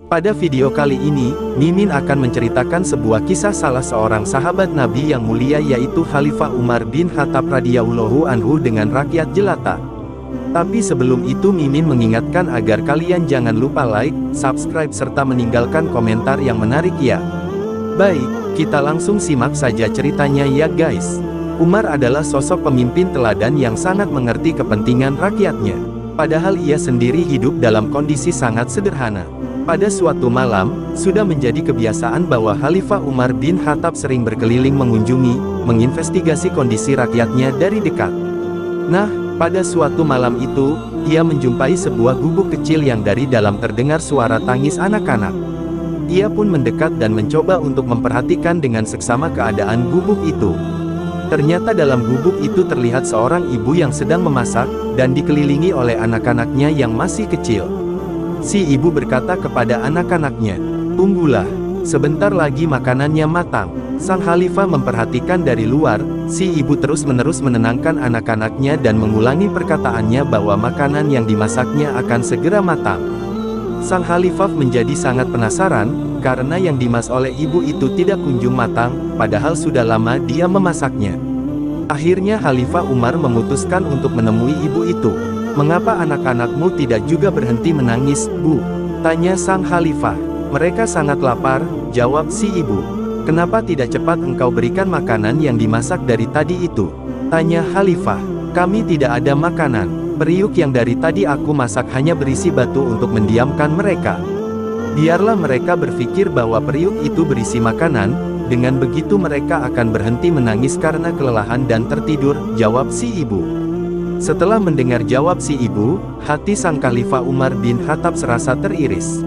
Pada video kali ini, Mimin akan menceritakan sebuah kisah salah seorang sahabat Nabi yang mulia yaitu Khalifah Umar bin Khattab radhiyallahu anhu dengan rakyat jelata. Tapi sebelum itu Mimin mengingatkan agar kalian jangan lupa like, subscribe serta meninggalkan komentar yang menarik ya. Baik, kita langsung simak saja ceritanya ya guys. Umar adalah sosok pemimpin teladan yang sangat mengerti kepentingan rakyatnya. Padahal ia sendiri hidup dalam kondisi sangat sederhana. Pada suatu malam, sudah menjadi kebiasaan bahwa Khalifah Umar bin Khattab sering berkeliling mengunjungi, menginvestigasi kondisi rakyatnya dari dekat. Nah, pada suatu malam itu, ia menjumpai sebuah gubuk kecil yang dari dalam terdengar suara tangis anak-anak. Ia pun mendekat dan mencoba untuk memperhatikan dengan seksama keadaan gubuk itu. Ternyata dalam gubuk itu terlihat seorang ibu yang sedang memasak, dan dikelilingi oleh anak-anaknya yang masih kecil. Si ibu berkata kepada anak-anaknya, "Tunggulah, sebentar lagi makanannya matang." Sang khalifah memperhatikan dari luar, si ibu terus-menerus menenangkan anak-anaknya dan mengulangi perkataannya bahwa makanan yang dimasaknya akan segera matang. Sang khalifah menjadi sangat penasaran, karena yang dimasak oleh ibu itu tidak kunjung matang, padahal sudah lama dia memasaknya. Akhirnya Khalifah Umar memutuskan untuk menemui ibu itu. "Mengapa anak-anakmu tidak juga berhenti menangis, Bu?" tanya sang khalifah. "Mereka sangat lapar," jawab si ibu. "Kenapa tidak cepat engkau berikan makanan yang dimasak dari tadi itu?" tanya khalifah. "Kami tidak ada makanan. Periuk yang dari tadi aku masak hanya berisi batu untuk mendiamkan mereka. Biarlah mereka berpikir bahwa periuk itu berisi makanan, dengan begitu mereka akan berhenti menangis karena kelelahan dan tertidur," jawab si ibu. Setelah mendengar jawab si ibu, hati sang Khalifah Umar bin Khattab serasa teriris.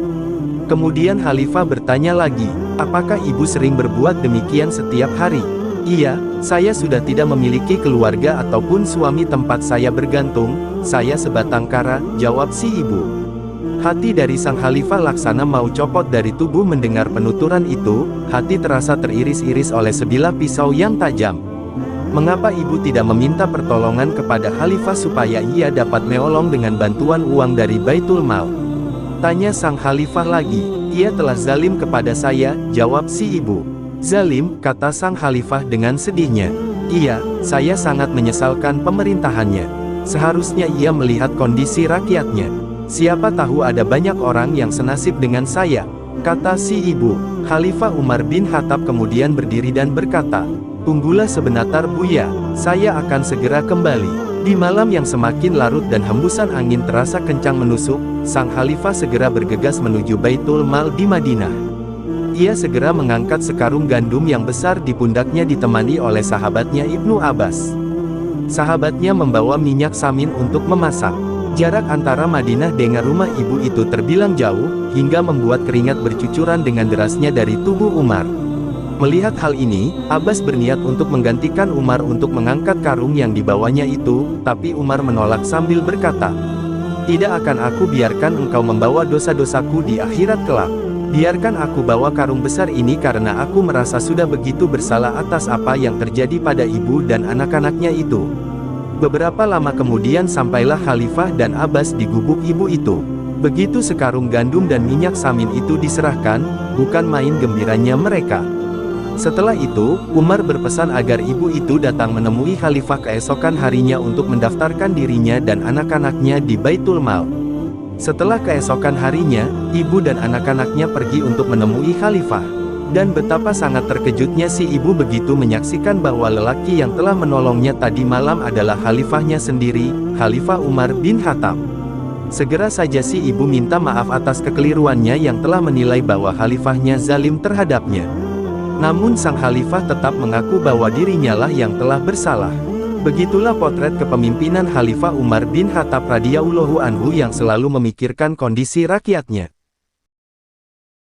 Kemudian Khalifah bertanya lagi, "Apakah ibu sering berbuat demikian setiap hari?" "Iya, saya sudah tidak memiliki keluarga ataupun suami tempat saya bergantung, saya sebatang kara," jawab si ibu. Hati dari sang Khalifah laksana mau copot dari tubuh mendengar penuturan itu, hati terasa teriris-iris oleh sebilah pisau yang tajam. Mengapa ibu tidak meminta pertolongan kepada khalifah supaya ia dapat menolong dengan bantuan uang dari Baitul Mal? Tanya sang khalifah lagi. "Ia telah zalim kepada saya," jawab si ibu. "Zalim?" kata sang khalifah dengan sedihnya. "Iya, saya sangat menyesalkan pemerintahannya. Seharusnya ia melihat kondisi rakyatnya. Siapa tahu ada banyak orang yang senasib dengan saya," kata si ibu. Khalifah Umar bin Khattab kemudian berdiri dan berkata, "Tunggulah sebentar Buya, saya akan segera kembali." Di malam yang semakin larut dan hembusan angin terasa kencang menusuk, sang khalifah segera bergegas menuju Baitul Mal di Madinah. Ia segera mengangkat sekarung gandum yang besar di pundaknya ditemani oleh sahabatnya Ibnu Abbas. Sahabatnya membawa minyak samin untuk memasak. Jarak antara Madinah dengan rumah ibu itu terbilang jauh, hingga membuat keringat bercucuran dengan derasnya dari tubuh Umar. Melihat hal ini, Abbas berniat untuk menggantikan Umar untuk mengangkat karung yang dibawanya itu, tapi Umar menolak sambil berkata, "Tidak akan aku biarkan engkau membawa dosa-dosaku di akhirat kelak. Biarkan aku bawa karung besar ini karena aku merasa sudah begitu bersalah atas apa yang terjadi pada ibu dan anak-anaknya itu." Beberapa lama kemudian sampailah Khalifah dan Abbas di gubuk ibu itu. Begitu sekarung gandum dan minyak samin itu diserahkan, bukan main gembiranya mereka. Setelah itu, Umar berpesan agar ibu itu datang menemui Khalifah keesokan harinya untuk mendaftarkan dirinya dan anak-anaknya di Baitul Mal. Setelah keesokan harinya, ibu dan anak-anaknya pergi untuk menemui Khalifah. Dan betapa sangat terkejutnya si ibu begitu menyaksikan bahwa lelaki yang telah menolongnya tadi malam adalah khalifahnya sendiri, Khalifah Umar bin Khattab. Segera saja si ibu minta maaf atas kekeliruannya yang telah menilai bahwa khalifahnya zalim terhadapnya. Namun sang khalifah tetap mengaku bahwa dirinya lah yang telah bersalah. Begitulah potret kepemimpinan Khalifah Umar bin Khattab radhiyallahu anhu yang selalu memikirkan kondisi rakyatnya.